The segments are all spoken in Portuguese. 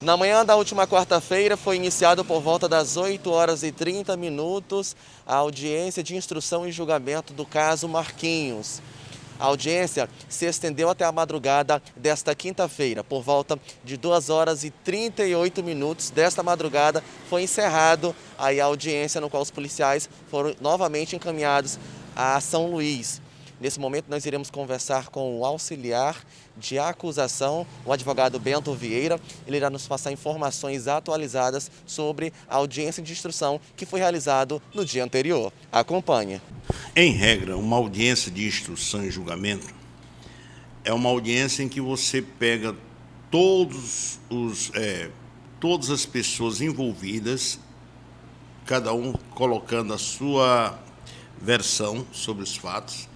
Na manhã da última quarta-feira foi iniciado por volta das 8h30 a audiência de instrução e julgamento do caso Marquinhos. A audiência se estendeu até a madrugada desta quinta-feira. Por volta de 2h38 desta madrugada foi encerrado a audiência no qual os policiais foram novamente encaminhados a São Luís. Nesse momento nós iremos conversar com o auxiliar de acusação, o advogado Bento Vieira. Ele irá nos passar informações atualizadas sobre a audiência de instrução que foi realizada no dia anterior. Acompanhe. Em regra, uma audiência de instrução e julgamento é uma audiência em que você pega todas as pessoas envolvidas, cada um colocando a sua versão sobre os fatos,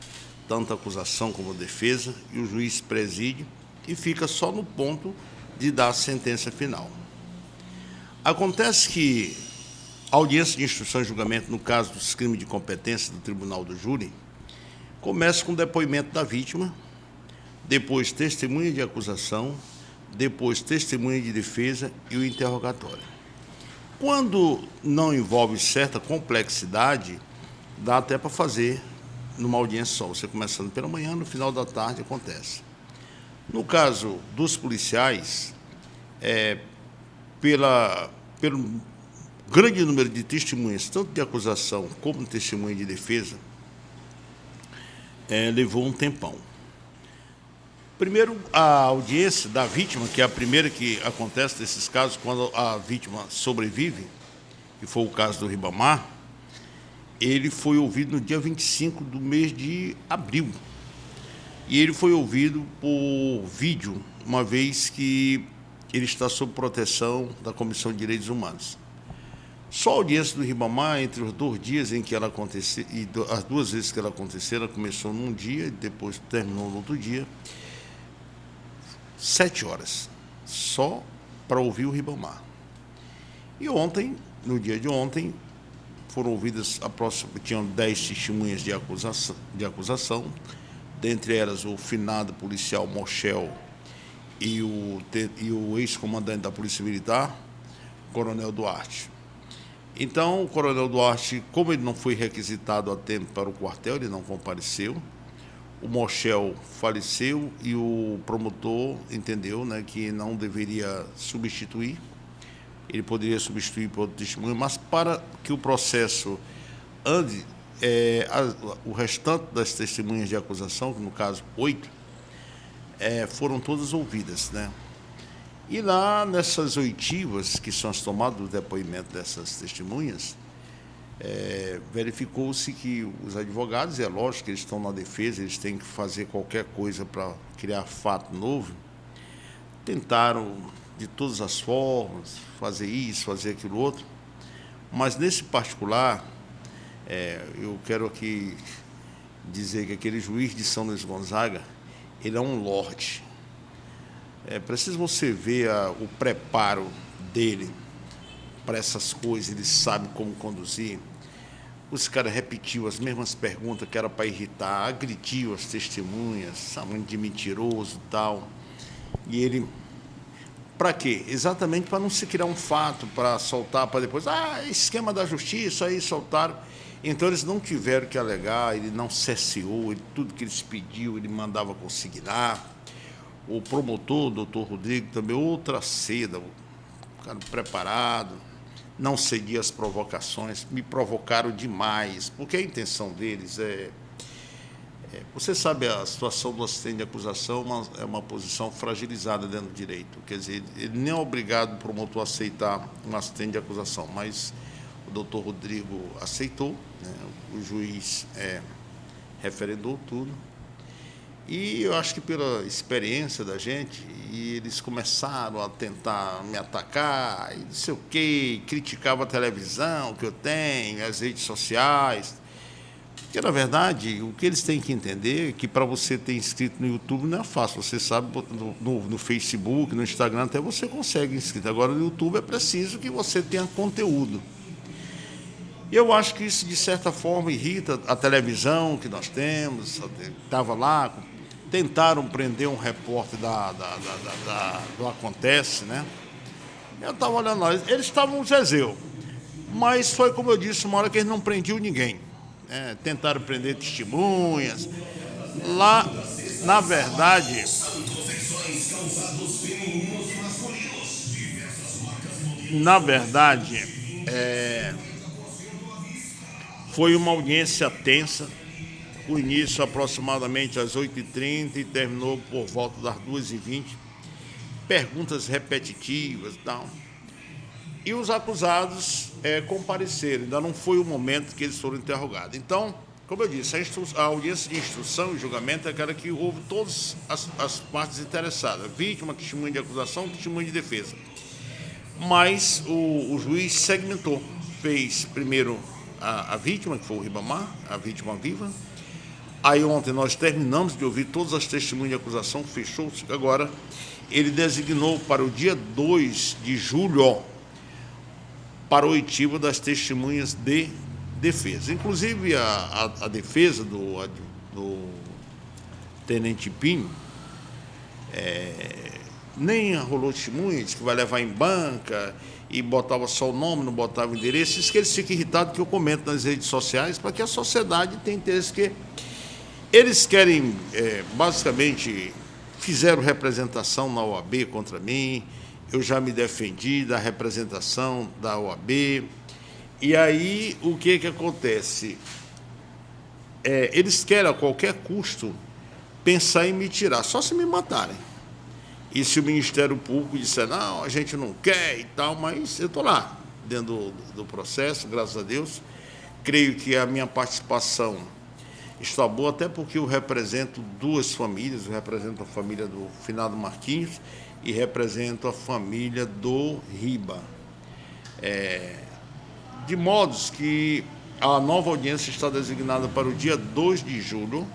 tanto a acusação como a defesa, e o juiz preside e fica só no ponto de dar a sentença final. Acontece que a audiência de instrução e julgamento, no caso dos crimes de competência do Tribunal do Júri, começa com o depoimento da vítima, depois testemunha de acusação, depois testemunha de defesa e o interrogatório. Quando não envolve certa complexidade, dá até para fazer numa audiência só, você começando pela manhã, no final da tarde acontece. No caso dos policiais, pelo grande número de testemunhas, tanto de acusação como de testemunha de defesa, levou um tempão. Primeiro, a audiência da vítima, que é a primeira que acontece nesses casos, quando a vítima sobrevive, que foi o caso do Ribamar, ele foi ouvido no dia 25 do mês de abril. E ele foi ouvido por vídeo, uma vez que ele está sob proteção da Comissão de Direitos Humanos. Só a audiência do Ribamar, entre os 2 dias em que ela aconteceu, e as 2 vezes que ela aconteceu, ela começou num dia e depois terminou no outro dia, 7 horas, só para ouvir o Ribamar. E ontem, no dia de ontem, foram ouvidas tinham 10 testemunhas de acusação, dentre elas o finado policial Mochel e o ex-comandante da Polícia Militar, Coronel Duarte. Então, o Coronel Duarte, como ele não foi requisitado a tempo para o quartel, ele não compareceu, o Mochel faleceu e o promotor entendeu, que não deveria substituir. Ele poderia substituir por outro testemunho, mas para que o processo ande, o restante das testemunhas de acusação, que no caso 8, foram todas ouvidas, E lá, nessas oitivas, que são as tomadas do depoimento dessas testemunhas, verificou-se que os advogados, é lógico que eles estão na defesa, eles têm que fazer qualquer coisa para criar fato novo, tentaram de todas as formas, fazer isso, fazer aquilo outro, mas nesse particular, eu quero aqui dizer que aquele juiz de São Luís Gonzaga, ele é um lorde. É preciso você ver o preparo dele para essas coisas, ele sabe como conduzir. Os caras repetiu as mesmas perguntas que era para irritar, agrediu as testemunhas, chamando de mentiroso e tal, e ele... Para quê? Exatamente para não se criar um fato, para soltar, para depois, esquema da justiça, aí soltaram. Então, eles não tiveram que alegar, ele não cerceou, tudo que eles pediu, ele mandava consignar. O promotor, o doutor Rodrigo, também outra seda, o cara preparado, não cedia às provocações, me provocaram demais, porque a intenção deles você sabe, a situação do assistente de acusação é uma posição fragilizada dentro do direito. Quer dizer, ele nem é obrigado o promotor a aceitar um assistente de acusação, mas o doutor Rodrigo aceitou, o juiz referendou tudo. E eu acho que pela experiência da gente, e eles começaram a tentar me atacar, e não sei o quê, criticavam a televisão que eu tenho, as redes sociais. Porque, na verdade, o que eles têm que entender é que para você ter inscrito no YouTube não é fácil. Você sabe, no Facebook, no Instagram, até você consegue inscrito. Agora, no YouTube é preciso que você tenha conteúdo. E eu acho que isso, de certa forma, irrita a televisão que nós temos. Estava lá, tentaram prender um repórter do Acontece, Eu estava olhando lá, eles estavam no Zezéu, mas foi como eu disse, uma hora que eles não prendiam ninguém. Tentaram prender testemunhas. Lá, na verdade, foi uma audiência tensa. O início aproximadamente às 8h30 e terminou por volta das 2h20. Perguntas repetitivas e tal. E os acusados compareceram. Ainda não foi o momento que eles foram interrogados. Então, como eu disse, a audiência de instrução e julgamento é aquela que houve todas as partes interessadas. Vítima, testemunha de acusação, testemunha de defesa. Mas o juiz segmentou. Fez primeiro a vítima, que foi o Ribamar, a vítima viva. Aí ontem nós terminamos de ouvir todas as testemunhas de acusação, fechou-se. Agora ele designou para o dia 2 de julho para a oitiva das testemunhas de defesa. Inclusive a defesa do tenente Pinho nem rolou testemunhas, que vai levar em banca e botava só o nome, não botava o endereço. Isso que eles ficam irritados, que eu comento nas redes sociais, para que a sociedade tenha interesse que eles querem, basicamente, fizeram representação na OAB contra mim, eu já me defendi da representação da OAB, e aí o que acontece? Eles querem, a qualquer custo, pensar em me tirar, só se me matarem. E se o Ministério Público disser, não, a gente não quer e tal, mas eu estou lá, dentro do processo, graças a Deus. Creio que a minha participação está boa, até porque eu represento duas famílias, eu represento a família do finado Marquinhos e represento a família do Riba. De modos que a nova audiência está designada para o dia 2 de julho,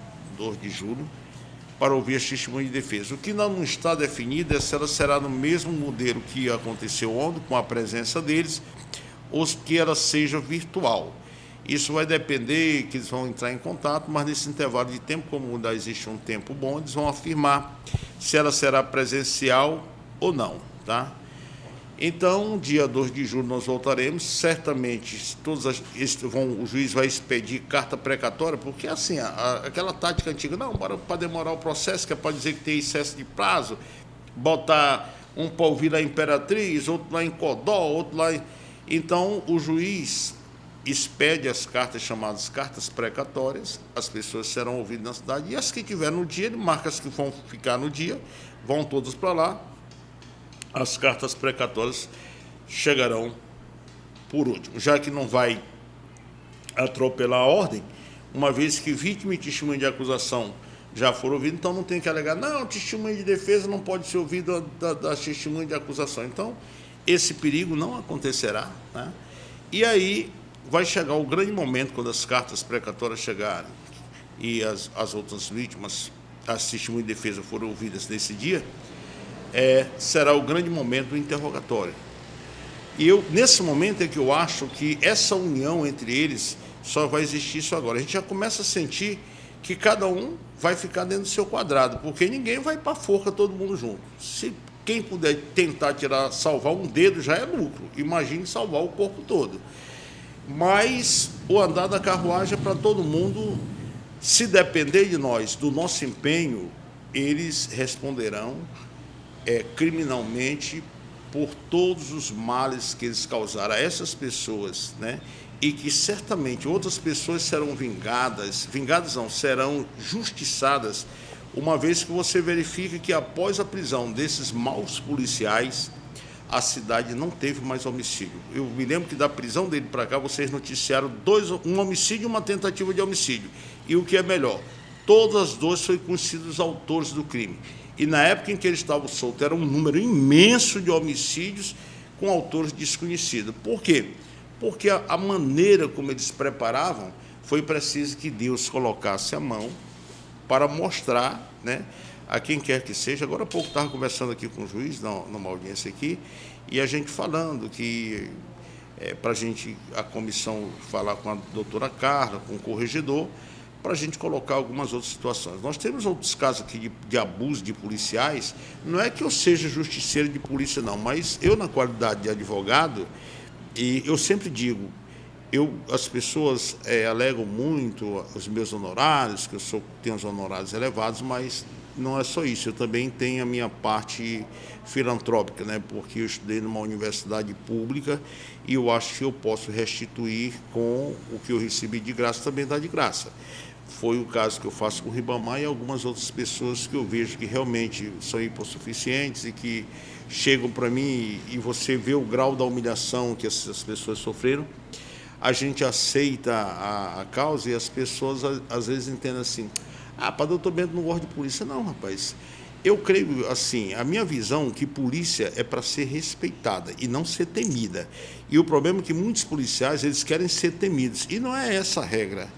para ouvir as testemunhas de defesa. O que não está definido é se ela será no mesmo modelo que aconteceu ontem, com a presença deles, ou que ela seja virtual. Isso vai depender, que eles vão entrar em contato, mas nesse intervalo de tempo, como ainda existe um tempo bom, eles vão afirmar se ela será presencial ou não, tá? Então, dia 2 de julho nós voltaremos, certamente o juiz vai expedir carta precatória, porque assim, aquela tática antiga, não, para demorar o processo, que é para dizer que tem excesso de prazo, botar um para ouvir lá em Imperatriz, outro lá em Codó, outro lá em... Então, o juiz expede as cartas chamadas cartas precatórias, as pessoas serão ouvidas na cidade, e as que tiver no dia, ele marca as que vão ficar no dia, vão todas para lá, as cartas precatórias chegarão por último, já que não vai atropelar a ordem, uma vez que vítima e testemunha de acusação já foram ouvidos, então não tem que alegar, não, testemunha de defesa não pode ser ouvido da testemunha de acusação. Então, esse perigo não acontecerá, né? E aí vai chegar o grande momento, quando as cartas precatórias chegarem e as outras vítimas, as testemunhas de defesa foram ouvidas nesse dia, será o grande momento do interrogatório. E nesse momento é que eu acho que essa união entre eles só vai existir isso agora. A gente já começa a sentir que cada um vai ficar dentro do seu quadrado, porque ninguém vai para a forca todo mundo junto. Se quem puder tentar salvar um dedo já é lucro, imagine salvar o corpo todo. Mas o andar da carruagem é para todo mundo. Se depender de nós, do nosso empenho, eles responderão criminalmente por todos os males que eles causaram a essas pessoas, né? E que certamente outras pessoas serão vingadas não, serão justiçadas, uma vez que você verifica que após a prisão desses maus policiais, a cidade não teve mais homicídio. Eu me lembro que da prisão dele para cá, vocês noticiaram um homicídio e uma tentativa de homicídio. E o que é melhor, todas as duas foram conhecidos os autores do crime. E na época em que ele estava solto, era um número imenso de homicídios com autores desconhecidos. Por quê? Porque a maneira como eles preparavam, foi preciso que Deus colocasse a mão para mostrar, né, a quem quer que seja. Agora há pouco estava conversando aqui com o juiz, numa audiência aqui, e a gente falando que, para a comissão falar com a doutora Carla, com o corregedor, para a gente colocar algumas outras situações. Nós temos outros casos aqui de abuso de policiais. Não é que eu seja justiceiro de polícia, não, mas eu, na qualidade de advogado, e eu sempre digo, as pessoas alegam muito os meus honorários, que eu tenho os honorários elevados, mas não é só isso, eu também tenho a minha parte filantrópica, né? Porque eu estudei numa universidade pública e eu acho que eu posso restituir com o que eu recebi de graça, também dar de graça. Foi o caso que eu faço com o Ribamar e algumas outras pessoas que eu vejo que realmente são hipossuficientes e que chegam para mim e você vê o grau da humilhação que essas pessoas sofreram. A gente aceita a causa e as pessoas às vezes entendem assim: ah, para doutor Bento não gosta de polícia. Não, rapaz. Eu creio assim, a minha visão é que polícia é para ser respeitada e não ser temida. E o problema é que muitos policiais, eles querem ser temidos. E não é essa a regra.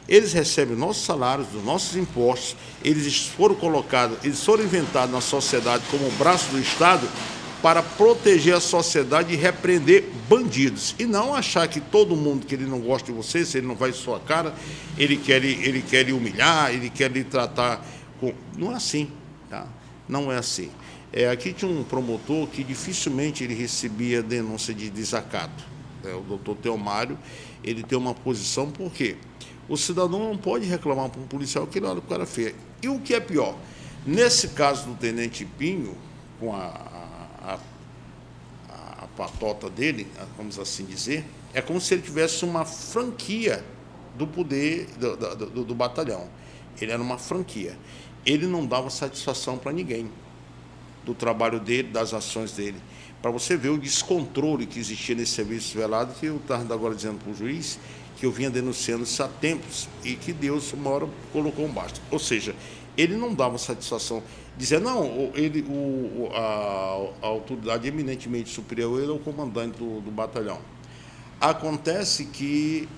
Eles recebem nossos salários, dos nossos impostos, eles foram inventados na sociedade como braço do Estado para proteger a sociedade e repreender bandidos. E não achar que todo mundo que ele não gosta de você, se ele não vai em sua cara, ele quer lhe humilhar, ele quer lhe tratar com... Não é assim, tá? Não é assim. Aqui tinha um promotor que dificilmente ele recebia denúncia de desacato. O doutor Teomário, ele tem uma posição, por quê? O cidadão não pode reclamar para um policial que ele olha para o cara feio. E o que é pior? Nesse caso do Tenente Pinho, com a patota dele, vamos assim dizer, é como se ele tivesse uma franquia do poder do batalhão. Ele era uma franquia. Ele não dava satisfação para ninguém do trabalho dele, das ações dele. Para você ver o descontrole que existia nesse serviço velado, que eu estava agora dizendo para o juiz, que eu vinha denunciando isso há tempos e que Deus, uma hora, colocou um basta. Ou seja, ele não dava satisfação, dizendo, não, a autoridade eminentemente superior, ele é o comandante do batalhão. Acontece que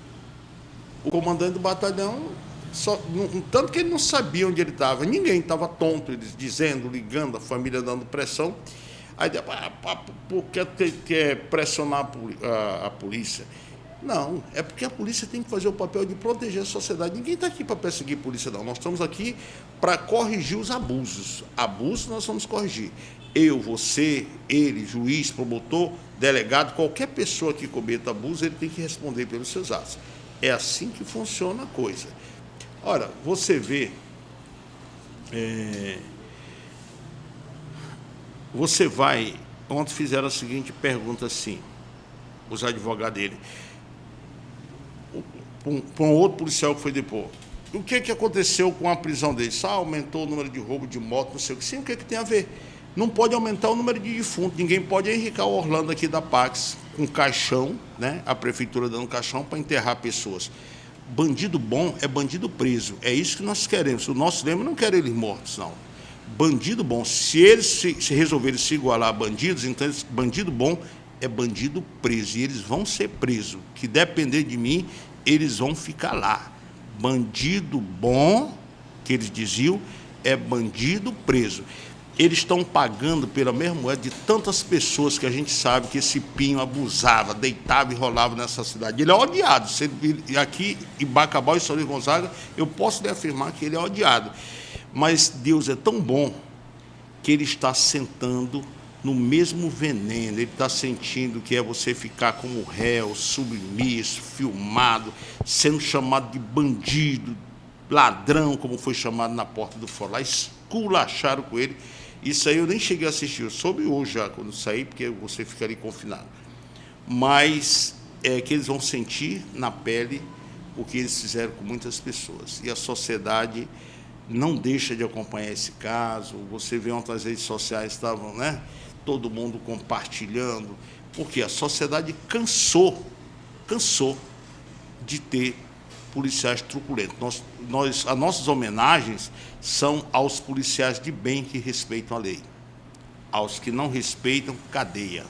o comandante do batalhão, tanto que ele não sabia onde ele estava, ninguém estava tonto, eles dizendo, ligando, a família dando pressão. Aí, por que quer pressionar a polícia? Não, é porque a polícia tem que fazer o papel de proteger a sociedade. Ninguém está aqui para perseguir a polícia, não. Nós estamos aqui para corrigir os abusos. Abusos nós vamos corrigir. Eu, você, ele, juiz, promotor, delegado, qualquer pessoa que cometa abuso, ele tem que responder pelos seus atos. É assim que funciona a coisa. Ora, você vê... Você vai... Ontem fizeram a seguinte pergunta assim, os advogados dele, para um outro policial que foi depor. O que aconteceu com a prisão dele? Aumentou o número de roubo de moto, não sei o que. Sim, o que tem a ver? Não pode aumentar o número de defuntos. Ninguém pode enricar o Orlando aqui da Pax com caixão, né? A prefeitura dando caixão para enterrar pessoas. Bandido bom é bandido preso. É isso que nós queremos. O nosso lema não quer eles mortos, não. Bandido bom, se eles se resolverem se igualar a bandidos, então bandido bom é bandido preso. E eles vão ser presos. Que depender de mim, eles vão ficar lá. Bandido bom, que eles diziam, é bandido preso. Eles estão pagando pela mesma moeda de tantas pessoas que a gente sabe que esse Pinho abusava, deitava e rolava nessa cidade. Ele é odiado. Aqui em Bacabal e São Luís Gonzaga, eu posso lhe afirmar que ele é odiado. Mas Deus é tão bom que ele está sentando no mesmo veneno. Ele está sentindo que é você ficar como réu, submisso, filmado, sendo chamado de bandido, ladrão, como foi chamado na porta do fórum. Lá esculacharam com ele. Isso aí eu nem cheguei a assistir, eu soube hoje já, quando saí, porque você ficaria confinado. Mas é que eles vão sentir na pele o que eles fizeram com muitas pessoas. E a sociedade não deixa de acompanhar esse caso. Você vê ontem as redes sociais, estavam, né, todo mundo compartilhando, porque a sociedade cansou de ter policiais truculentos. As nossas homenagens são aos policiais de bem que respeitam a lei. Aos que não respeitam, cadeia.